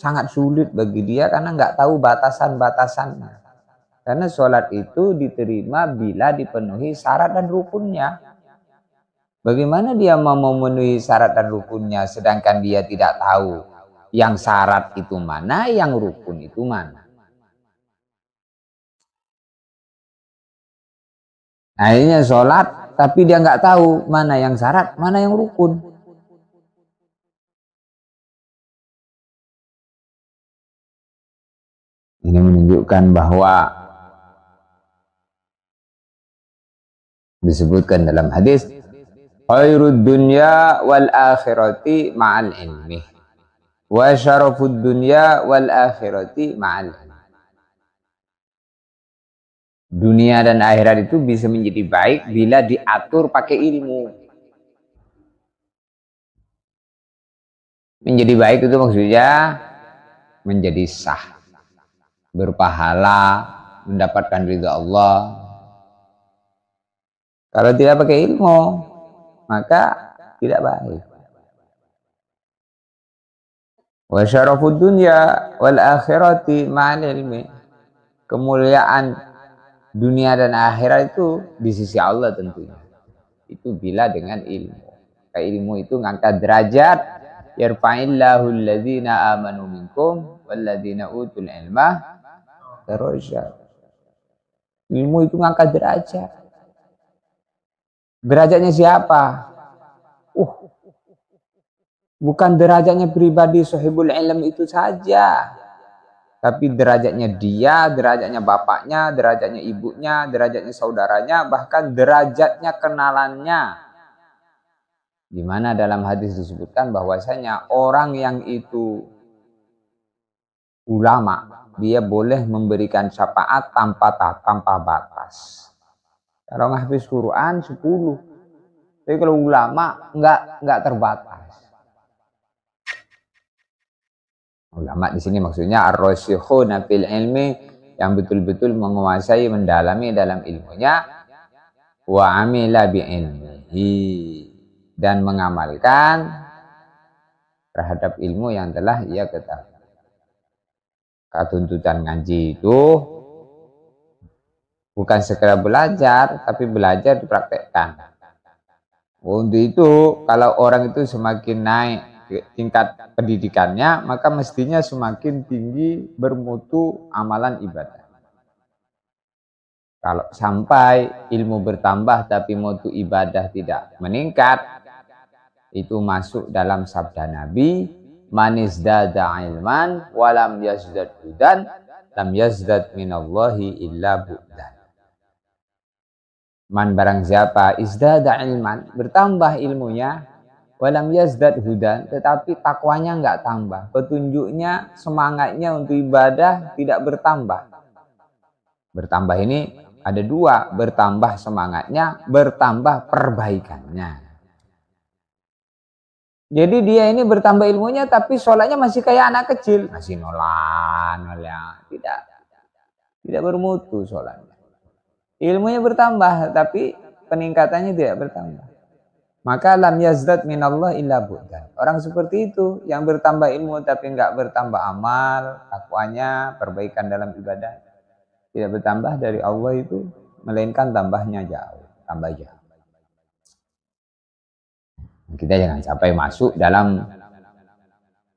sangat sulit bagi dia karena nggak tahu batasan-batasannya. Karena sholat itu diterima bila dipenuhi syarat dan rukunnya. Bagaimana dia mau memenuhi syarat dan rukunnya sedangkan dia tidak tahu yang syarat itu mana, yang rukun itu mana. Akhirnya sholat tapi dia nggak tahu mana yang syarat, mana yang rukun. Ini menunjukkan bahwa disebutkan dalam hadis khairud dunya wal akhirati ma'al ilmi wa syarafud dunya wal akhirati ma'al ilmi. Dunia dan akhirat itu bisa menjadi baik bila diatur pakai ilmu. Menjadi baik itu maksudnya menjadi sah, berpahala, mendapatkan ridha Allah. Kalau tidak pakai ilmu, maka tidak baik. Wa syarafud dunya wal akhirati ma'al ilmi. Kemuliaan dunia dan akhirat itu di sisi Allah tentunya. Itu bila dengan ilmu. Ilmu itu ngangkat derajat. Yarfa'illahu alladhina amanu minkum walladhina utul ilma darajat. Ilmu itu ngangkat derajat. Derajatnya siapa? Bukan derajatnya pribadi sahibul ilm itu saja. Tapi derajatnya dia, derajatnya bapaknya, derajatnya ibunya, derajatnya saudaranya, bahkan derajatnya kenalannya. Di mana dalam hadis disebutkan bahwasanya orang yang itu ulama, dia boleh memberikan syafaat tanpa batas. Kalau nghafiz Quran 10. Tapi kalau ulama enggak terbatas. Ulama di sini maksudnya ar-rasikhuna fil ilmi, yang betul-betul menguasai, mendalami dalam ilmunya, wa amila bi ilmihi, dan mengamalkan terhadap ilmu yang telah ia ketahui. Tuntutan ngaji itu bukan sekedar belajar, tapi belajar dipraktekkan. Untuk itu, kalau orang itu semakin naik tingkat pendidikannya, maka mestinya semakin tinggi bermutu amalan ibadah. Kalau sampai ilmu bertambah tapi mutu ibadah tidak meningkat, itu masuk dalam sabda Nabi, man izdada ilman walam yazdad hudan lam yazdad minallahi illa bu'dan. Man barang siapa izdada ilman, bertambah ilmunya, walam yazdad hudan, tetapi takwanya enggak tambah, petunjuknya, semangatnya untuk ibadah tidak bertambah. Bertambah ini ada dua, bertambah semangatnya, bertambah perbaikannya. Jadi dia ini bertambah ilmunya tapi sholatnya masih kayak anak kecil, masih nolan, tidak bermutu sholatnya. Ilmunya bertambah tapi peningkatannya tidak bertambah. Maka lam yazdad minallah illa bu'dan. Orang seperti itu yang bertambah ilmu tapi enggak bertambah amal, takwanya, perbaikan dalam ibadah, tidak bertambah dari Allah itu, melainkan tambahnya jauh, tambah jauh. Kita jangan sampai masuk dalam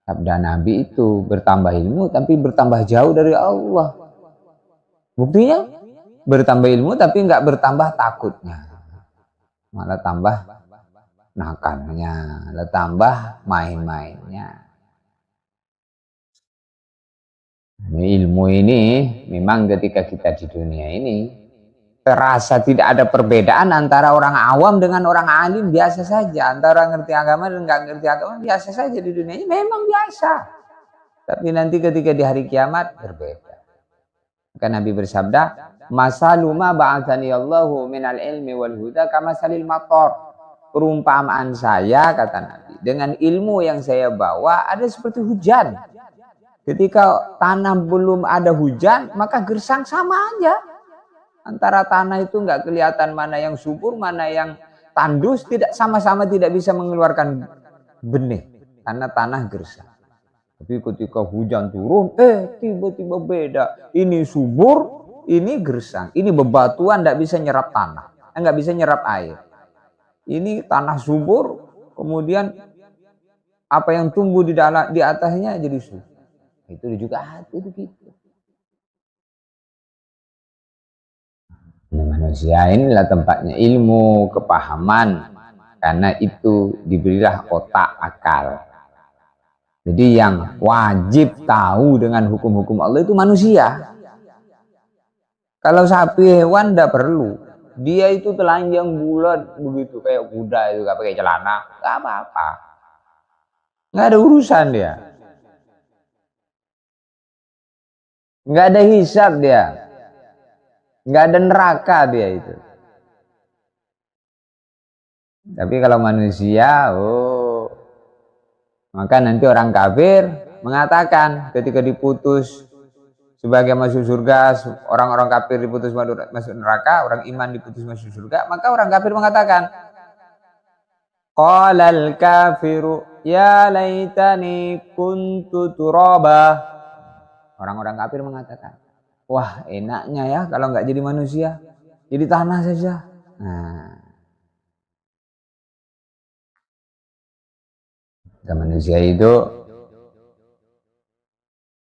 sabda Nabi itu, bertambah ilmu tapi bertambah jauh dari Allah. Buktinya bertambah ilmu tapi enggak bertambah takutnya, malah tambah nakalnya, malah tambah main-mainnya. Ilmu ini memang ketika kita di dunia ini terasa tidak ada perbedaan antara orang awam dengan orang alim, biasa saja. Antara ngerti agama dan nggak ngerti agama biasa saja di dunia ini, memang biasa. Tapi nanti ketika di hari kiamat berbeda. Maka Nabi bersabda, masaluma ba'athani Allahu minal ilmi wal huda kamasalil mator. Perumpamaan saya, kata Nabi, dengan ilmu yang saya bawa ada seperti hujan. Ketika tanah belum ada hujan, maka gersang sama aja. Antara tanah itu nggak kelihatan mana yang subur, mana yang tandus, tidak sama-sama tidak bisa mengeluarkan benih karena tanah gersang. Tapi ketika hujan turun, tiba-tiba beda. Ini subur, ini gersang. Ini bebatuan, tidak bisa nyerap tanah, nggak bisa nyerap air. Ini tanah subur, kemudian apa yang tumbuh di atasnya jadi subur. Itu juga hati begitu. Nah, manusia inilah tempatnya ilmu, kepahaman. Karena itu diberilah otak, akal. Jadi yang wajib tahu dengan hukum-hukum Allah itu manusia. Kalau sapi hewan tidak perlu. Dia itu telanjang bulat begitu kayak kuda itu, gak pakai celana, gak apa-apa. Nggak ada urusan dia. Nggak ada hisab dia. Nggak ada neraka dia itu. Tapi kalau manusia, maka nanti orang kafir mengatakan ketika diputus sebagai masuk surga, orang-orang kafir diputus masuk neraka, orang iman diputus masuk surga, maka orang kafir mengatakan, qalal kafiru ya laitani kuntu turaba. Orang-orang kafir mengatakan, wah enaknya ya kalau nggak jadi manusia, jadi tanah saja. Nah,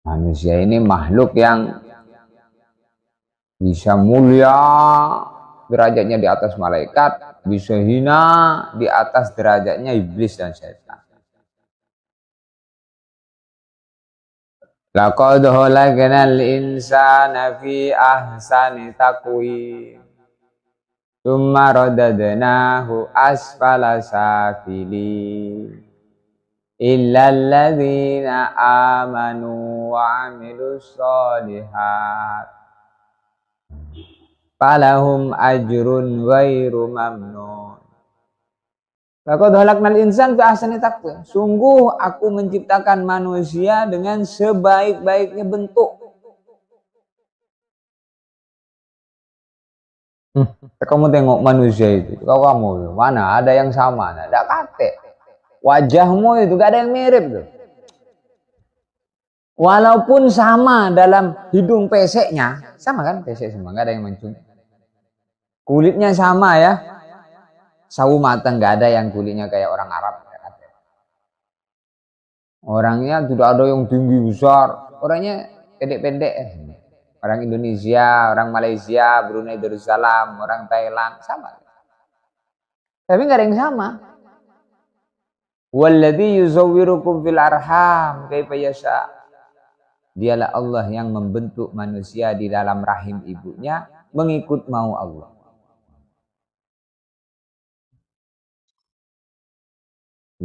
manusia ini makhluk yang bisa mulia, derajatnya di atas malaikat, bisa hina di atas derajatnya iblis dan setan. Laqad khalaqnal insana fi ahsani taqwim. Tsumma radadnahu asfala safilin. Illal ladzina amanu wa 'amilus sholihat. Falahum ajrun ghairu mamnun. Laqad khalaqnal insana fi ahsani taqwim. Sungguh aku menciptakan manusia dengan sebaik-baiknya bentuk. Kamu tengok manusia itu, kamu mana ada yang sama? Ada kate. Wajahmu itu gak ada yang mirip tuh. Walaupun sama dalam hidung peseknya, sama kan pesek semua, gak ada yang mencung. Kulitnya sama ya. Sawu matang, gak ada yang kulitnya kayak orang Arab. Orangnya tidak ada yang tinggi besar, orangnya pendek-pendek. Orang Indonesia, orang Malaysia, Brunei Darussalam, orang Thailand, sama. Tapi nggak ada yang sama. Walladzi yuzawwirukum fil arham kaifa yasha. Dialah Allah yang membentuk manusia di dalam rahim ibunya mengikut mau Allah.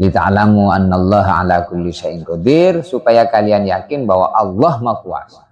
Lita'lamu annallaha ala kulli syai'in qadir, supaya kalian yakin bahwa Allah Maha Kuasa.